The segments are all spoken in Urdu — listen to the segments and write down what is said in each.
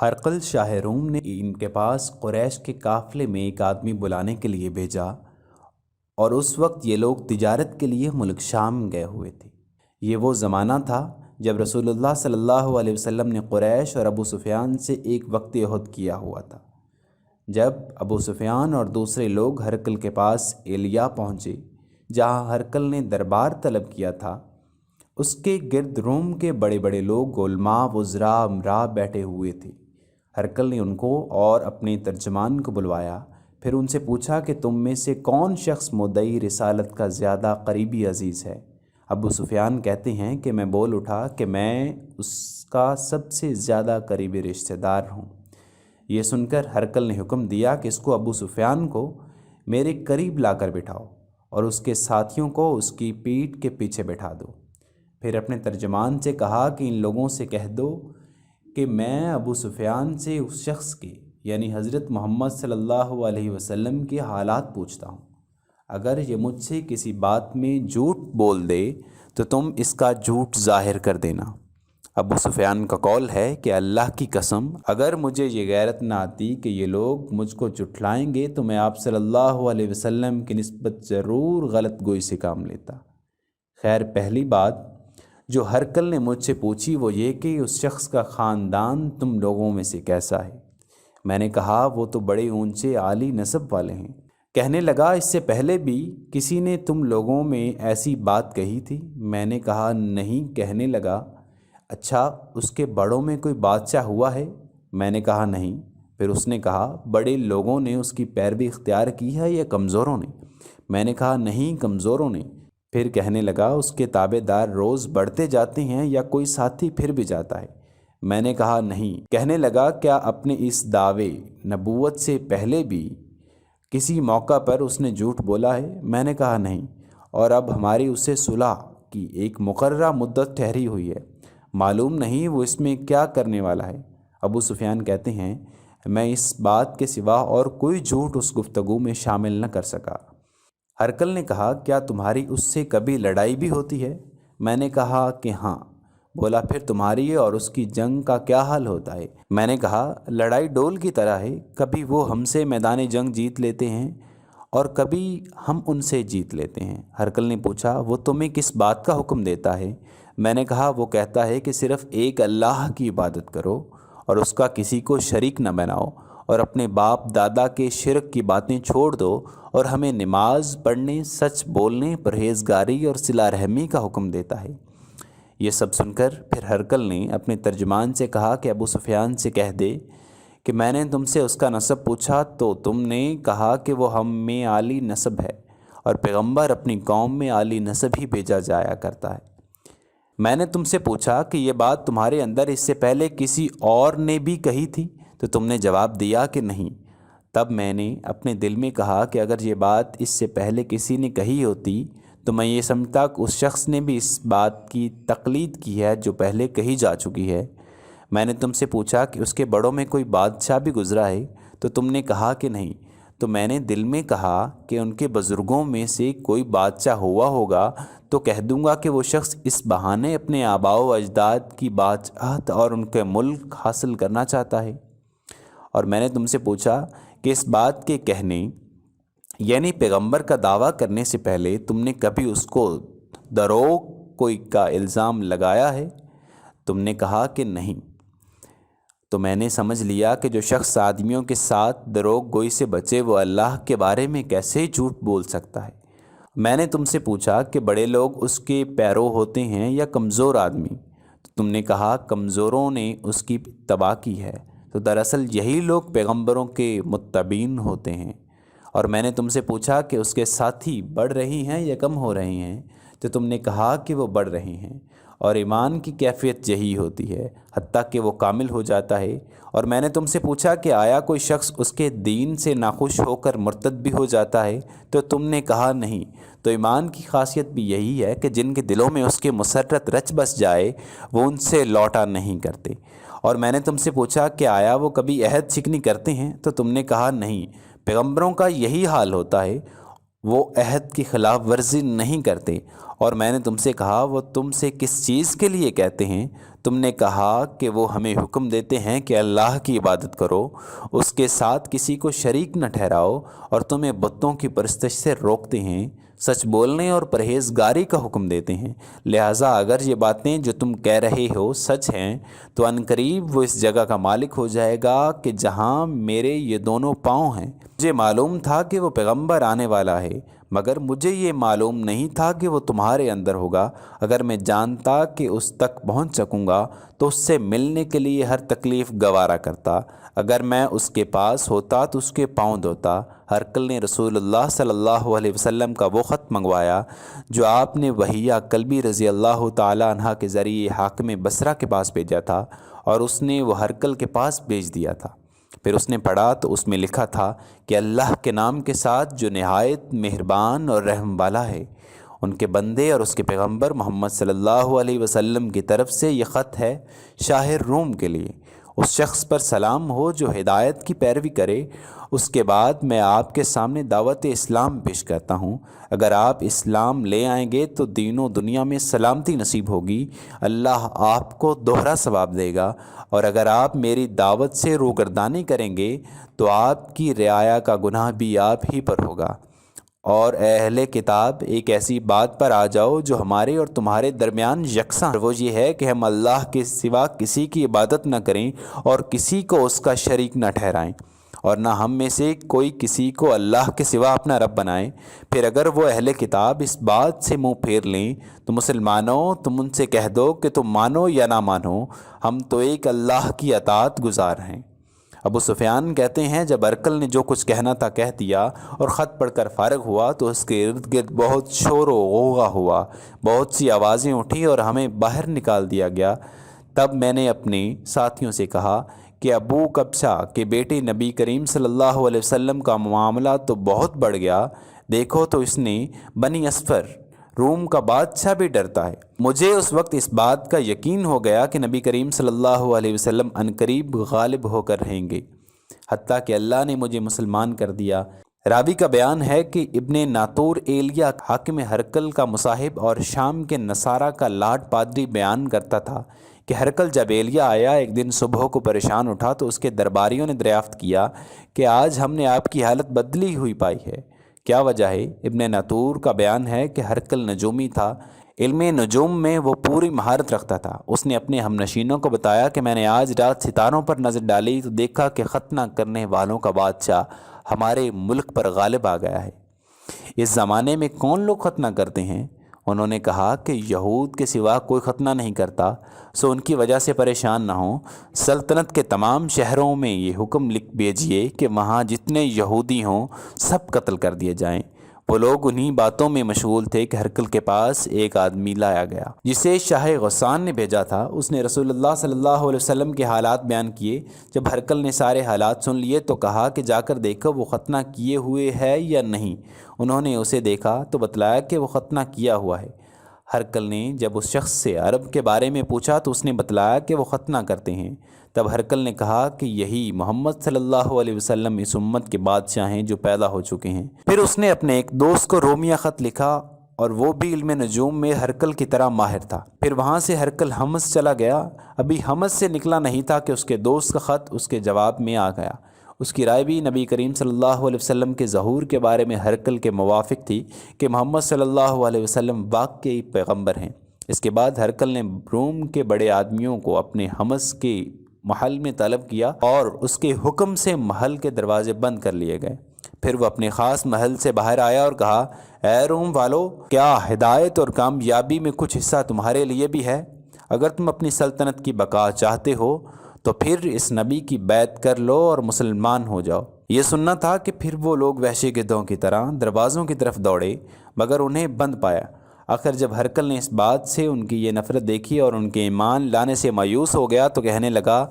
ہرقل شاہ روم نے ان کے پاس قریش کے قافلے میں ایک آدمی بلانے کے لیے بھیجا، اور اس وقت یہ لوگ تجارت کے لیے ملک شام گئے ہوئے تھے۔ یہ وہ زمانہ تھا جب رسول اللہ صلی اللہ علیہ وسلم نے قریش اور ابو سفیان سے ایک وقت عہد کیا ہوا تھا۔ جب ابو سفیان اور دوسرے لوگ ہرقل کے پاس ایلیا پہنچے، جہاں ہرقل نے دربار طلب کیا تھا، اس کے گرد روم کے بڑے بڑے لوگ علماء، وزراء، امراء بیٹھے ہوئے تھے۔ ہرقل نے ان کو اور اپنے ترجمان کو بلوایا، پھر ان سے پوچھا کہ تم میں سے کون شخص مدعی رسالت کا زیادہ قریبی عزیز ہے؟ ابو سفیان کہتے ہیں کہ میں بول اٹھا کہ میں اس کا سب سے زیادہ قریبی رشتہ دار ہوں۔ یہ سن کر ہرقل نے حکم دیا کہ اس کو ابو سفیان کو میرے قریب لا کر بٹھاؤ اور اس کے ساتھیوں کو اس کی پیٹھ کے پیچھے بٹھا دو۔ پھر اپنے ترجمان سے کہا کہ ان لوگوں سے کہہ دو کہ میں ابو سفیان سے اس شخص کے یعنی حضرت محمد صلی اللہ علیہ وسلم کے حالات پوچھتا ہوں۔ اگر یہ مجھ سے کسی بات میں جھوٹ بول دے تو تم اس کا جھوٹ ظاہر کر دینا۔ ابو سفیان کا قول ہے کہ اللہ کی قسم، اگر مجھے یہ غیرت نہ آتی کہ یہ لوگ مجھ کو جھٹلائیں گے تو میں آپ صلی اللہ علیہ وسلم کی نسبت ضرور غلط گوئی سے کام لیتا۔ خیر، پہلی بات جو ہرقل نے مجھ سے پوچھی وہ یہ کہ اس شخص کا خاندان تم لوگوں میں سے کیسا ہے؟ میں نے کہا وہ تو بڑے اونچے عالی نسب والے ہیں۔ کہنے لگا اس سے پہلے بھی کسی نے تم لوگوں میں ایسی بات کہی تھی؟ میں نے کہا نہیں۔ کہنے لگا اچھا اس کے بڑوں میں کوئی بادشاہ ہوا ہے؟ میں نے کہا نہیں۔ پھر اس نے کہا بڑے لوگوں نے اس کی پیروی اختیار کی ہے یا کمزوروں نے؟ میں نے کہا نہیں، کمزوروں نے۔ پھر کہنے لگا اس کے تابع دار روز بڑھتے جاتے ہیں یا کوئی ساتھی پھر بھی جاتا ہے؟ میں نے کہا نہیں۔ کہنے لگا کیا اپنے اس دعوے نبوت سے پہلے بھی کسی موقع پر اس نے جھوٹ بولا ہے؟ میں نے کہا نہیں۔ اور اب ہماری اس سے صلح کی ایک مقررہ مدت ٹھہری ہوئی ہے، معلوم نہیں وہ اس میں کیا کرنے والا ہے۔ ابو سفیان کہتے ہیں میں اس بات کے سوا اور کوئی جھوٹ اس گفتگو میں شامل نہ کر سکا۔ ہرقل نے کہا کیا تمہاری اس سے کبھی لڑائی بھی ہوتی ہے؟ میں نے کہا کہ ہاں۔ بولا پھر تمہاری اور اس کی جنگ کا کیا حال ہوتا ہے؟ میں نے کہا لڑائی ڈول کی طرح ہے، کبھی وہ ہم سے میدان جنگ جیت لیتے ہیں اور کبھی ہم ان سے جیت لیتے ہیں۔ ہرقل نے پوچھا وہ تمہیں کس بات کا حکم دیتا ہے؟ میں نے کہا وہ کہتا ہے کہ صرف ایک اللہ کی عبادت کرو اور اس کا کسی کو شریک نہ بناؤ، اور اپنے باپ دادا کے شرک کی باتیں چھوڑ دو، اور ہمیں نماز پڑھنے، سچ بولنے، پرہیزگاری اور صلہ رحمی کا حکم دیتا ہے۔ یہ سب سن کر پھر ہرقل نے اپنے ترجمان سے کہا کہ ابو سفیان سے کہہ دے کہ میں نے تم سے اس کا نسب پوچھا تو تم نے کہا کہ وہ ہم میں عالی نسب ہے، اور پیغمبر اپنی قوم میں عالی نسب ہی بھیجا جایا کرتا ہے۔ میں نے تم سے پوچھا کہ یہ بات تمہارے اندر اس سے پہلے کسی اور نے بھی کہی تھی تو تم نے جواب دیا کہ نہیں۔ تب میں نے اپنے دل میں کہا کہ اگر یہ بات اس سے پہلے کسی نے کہی ہوتی تو میں یہ سمجھتا کہ اس شخص نے بھی اس بات کی تقلید کی ہے جو پہلے کہی جا چکی ہے۔ میں نے تم سے پوچھا کہ اس کے بڑوں میں کوئی بادشاہ بھی گزرا ہے تو تم نے کہا کہ نہیں۔ تو میں نے دل میں کہا کہ ان کے بزرگوں میں سے کوئی بادشاہ ہوا ہوگا تو کہہ دوں گا کہ وہ شخص اس بہانے اپنے آباء و اجداد کی بادشاہت اور ان کے ملک حاصل کرنا چاہتا ہے۔ اور میں نے تم سے پوچھا کہ اس بات کے کہنے یعنی پیغمبر کا دعویٰ کرنے سے پہلے تم نے کبھی اس کو دروغ کوئی کا الزام لگایا ہے؟ تم نے کہا کہ نہیں۔ تو میں نے سمجھ لیا کہ جو شخص آدمیوں کے ساتھ دروغ گوئی سے بچے وہ اللہ کے بارے میں کیسے جھوٹ بول سکتا ہے۔ میں نے تم سے پوچھا کہ بڑے لوگ اس کے پیرو ہوتے ہیں یا کمزور آدمی؟ تو تم نے کہا کمزوروں نے اس کی تباہ کی ہے۔ تو دراصل یہی لوگ پیغمبروں کے متبعین ہوتے ہیں۔ اور میں نے تم سے پوچھا کہ اس کے ساتھی بڑھ رہی ہیں یا کم ہو رہے ہیں؟ تو تم نے کہا کہ وہ بڑھ رہے ہیں، اور ایمان کی کیفیت یہی ہوتی ہے حتیٰ کہ وہ کامل ہو جاتا ہے۔ اور میں نے تم سے پوچھا کہ آیا کوئی شخص اس کے دین سے ناخوش ہو کر مرتد بھی ہو جاتا ہے؟ تو تم نے کہا نہیں۔ تو ایمان کی خاصیت بھی یہی ہے کہ جن کے دلوں میں اس کے مسرت رچ بس جائے وہ ان سے لوٹا نہیں کرتے۔ اور میں نے تم سے پوچھا کہ آیا وہ کبھی عہد شکنی کرتے ہیں؟ تو تم نے کہا نہیں۔ پیغمبروں کا یہی حال ہوتا ہے، وہ عہد کی خلاف ورزی نہیں کرتے، اور میں نے تم سے کہا وہ تم سے کس چیز کے لیے کہتے ہیں؟ تم نے کہا کہ وہ ہمیں حکم دیتے ہیں کہ اللہ کی عبادت کرو، اس کے ساتھ کسی کو شریک نہ ٹھہراؤ، اور تمہیں بتوں کی پرستش سے روکتے ہیں، سچ بولنے اور پرہیزگاری کا حکم دیتے ہیں۔ لہٰذا اگر یہ باتیں جو تم کہہ رہے ہو سچ ہیں تو عنقریب وہ اس جگہ کا مالک ہو جائے گا کہ جہاں میرے یہ دونوں پاؤں ہیں۔ مجھے معلوم تھا کہ وہ پیغمبر آنے والا ہے، مگر مجھے یہ معلوم نہیں تھا کہ وہ تمہارے اندر ہوگا۔ اگر میں جانتا کہ اس تک پہنچ سکوں گا تو اس سے ملنے کے لیے ہر تکلیف گوارا کرتا۔ اگر میں اس کے پاس ہوتا تو اس کے پاؤں دھوتا۔ ہرقل نے رسول اللہ صلی اللہ علیہ وسلم کا وہ خط منگوایا جو آپ نے وہیہ کلبی رضی اللہ تعالیٰ عنہ کے ذریعے حاکم بصرہ کے پاس بھیجا تھا، اور اس نے وہ ہرقل کے پاس بھیج دیا تھا۔ پھر اس نے پڑھا تو اس میں لکھا تھا کہ اللہ کے نام کے ساتھ جو نہایت مہربان اور رحم والا ہے، ان کے بندے اور اس کے پیغمبر محمد صلی اللہ علیہ وسلم کی طرف سے یہ خط ہے شاہ روم کے لیے۔ اس شخص پر سلام ہو جو ہدایت کی پیروی کرے۔ اس کے بعد میں آپ کے سامنے دعوت اسلام پیش کرتا ہوں۔ اگر آپ اسلام لے آئیں گے تو دین و دنیا میں سلامتی نصیب ہوگی، اللہ آپ کو دوہرا ثواب دے گا، اور اگر آپ میری دعوت سے روگردانی کریں گے تو آپ کی رعایا کا گناہ بھی آپ ہی پر ہوگا۔ اور اے اہل کتاب، ایک ایسی بات پر آ جاؤ جو ہمارے اور تمہارے درمیان یکساں، وہ یہ ہے کہ ہم اللہ کے سوا کسی کی عبادت نہ کریں اور کسی کو اس کا شریک نہ ٹھہرائیں، اور نہ ہم میں سے کوئی کسی کو اللہ کے سوا اپنا رب بنائے۔ پھر اگر وہ اہل کتاب اس بات سے منہ پھیر لیں تو مسلمانوں، تم ان سے کہہ دو کہ تم مانو یا نہ مانو، ہم تو ایک اللہ کی اطاعت گزار ہیں۔ ابو سفیان کہتے ہیں جب ہرقل نے جو کچھ کہنا تھا کہہ دیا اور خط پڑھ کر فارغ ہوا تو اس کے ارد گرد بہت شور و غوغا ہوا، بہت سی آوازیں اٹھیں اور ہمیں باہر نکال دیا گیا۔ تب میں نے اپنے ساتھیوں سے کہا کہ ابو کبشہ کے بیٹے نبی کریم صلی اللہ علیہ وسلم کا معاملہ تو بہت بڑھ گیا، دیکھو تو اس نے بنی اصفر روم کا بادشاہ بھی ڈرتا ہے۔ مجھے اس وقت اس بات کا یقین ہو گیا کہ نبی کریم صلی اللہ علیہ وسلم عنقریب غالب ہو کر رہیں گے، حتیٰ کہ اللہ نے مجھے مسلمان کر دیا۔ راوی کا بیان ہے کہ ابن ناطور ایلیا حاکم ہرقل کا مصاحب اور شام کے نصارہ کا لاٹ پادری بیان کرتا تھا کہ ہرقل جب ایلیا آیا ایک دن صبح کو پریشان اٹھا تو اس کے درباریوں نے دریافت کیا کہ آج ہم نے آپ کی حالت بدلی ہوئی پائی ہے، کیا وجہ ہے؟ ابن ناطور کا بیان ہے کہ ہرقل نجومی تھا، علم نجوم میں وہ پوری مہارت رکھتا تھا۔ اس نے اپنے ہم نشینوں کو بتایا کہ میں نے آج رات ستاروں پر نظر ڈالی تو دیکھا کہ ختنہ کرنے والوں کا بادشاہ ہمارے ملک پر غالب آ گیا ہے۔ اس زمانے میں کون لوگ ختنہ کرتے ہیں؟ انہوں نے کہا کہ یہود کے سوا کوئی ختنہ نہیں کرتا، سو ان کی وجہ سے پریشان نہ ہوں۔ سلطنت کے تمام شہروں میں یہ حکم لکھ بھیجیے کہ وہاں جتنے یہودی ہوں سب قتل کر دیے جائیں۔ وہ لوگ انہی باتوں میں مشغول تھے کہ ہرقل کے پاس ایک آدمی لایا گیا جسے شاہ غسان نے بھیجا تھا۔ اس نے رسول اللہ صلی اللہ علیہ وسلم کے حالات بیان کیے۔ جب ہرقل نے سارے حالات سن لیے تو کہا کہ جا کر دیکھو وہ ختنہ کیے ہوئے ہے یا نہیں۔ انہوں نے اسے دیکھا تو بتلایا کہ وہ ختنہ کیا ہوا ہے۔ ہرقل نے جب اس شخص سے عرب کے بارے میں پوچھا تو اس نے بتلایا کہ وہ ختنہ کرتے ہیں۔ تب ہرقل نے کہا کہ یہی محمد صلی اللہ علیہ وسلم اس امت کے بادشاہ ہیں جو پیدا ہو چکے ہیں۔ پھر اس نے اپنے ایک دوست کو رومیہ خط لکھا اور وہ بھی علم نجوم میں ہرقل کی طرح ماہر تھا۔ پھر وہاں سے ہرقل حمص چلا گیا، ابھی حمص سے نکلا نہیں تھا کہ اس کے دوست کا خط اس کے جواب میں آ گیا۔ اس کی رائے بھی نبی کریم صلی اللہ علیہ وسلم کے ظہور کے بارے میں ہرقل کے موافق تھی کہ محمد صلی اللہ علیہ وسلم واقعی پیغمبر ہیں۔ اس کے بعد ہرقل نے روم کے بڑے آدمیوں کو اپنے حمص کے محل میں طلب کیا اور اس کے حکم سے محل کے دروازے بند کر لیے گئے۔ پھر وہ اپنے خاص محل سے باہر آیا اور کہا، اے روم والو، کیا ہدایت اور کامیابی میں کچھ حصہ تمہارے لیے بھی ہے؟ اگر تم اپنی سلطنت کی بقا چاہتے ہو تو پھر اس نبی کی بیعت کر لو اور مسلمان ہو جاؤ۔ یہ سننا تھا کہ پھر وہ لوگ وحشی گدھوں کی طرح دروازوں کی طرف دوڑے مگر انہیں بند پایا۔ آخر جب ہرقل نے اس بات سے ان کی یہ نفرت دیکھی اور ان کے ایمان لانے سے مایوس ہو گیا تو کہنے لگا،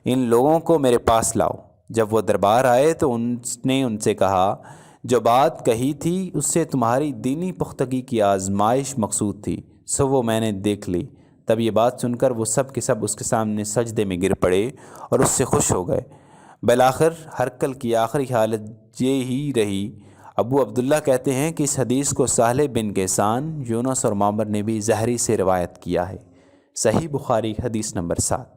ان لوگوں کو میرے پاس لاؤ۔ جب وہ دربار آئے تو اس نے ان سے کہا، جو بات کہی تھی اس سے تمہاری دینی پختگی کی آزمائش مقصود تھی، سو وہ میں نے دیکھ لی۔ تب یہ بات سن کر وہ سب کے سب اس کے سامنے سجدے میں گر پڑے اور اس سے خوش ہو گئے۔ بالآخر ہرقل کی آخری حالت یہ ہی رہی۔ ابو عبداللہ کہتے ہیں کہ اس حدیث کو سہل بن کیسان، یونس اور معمر نے بھی زہری سے روایت کیا ہے۔ صحیح بخاری حدیث نمبر 7۔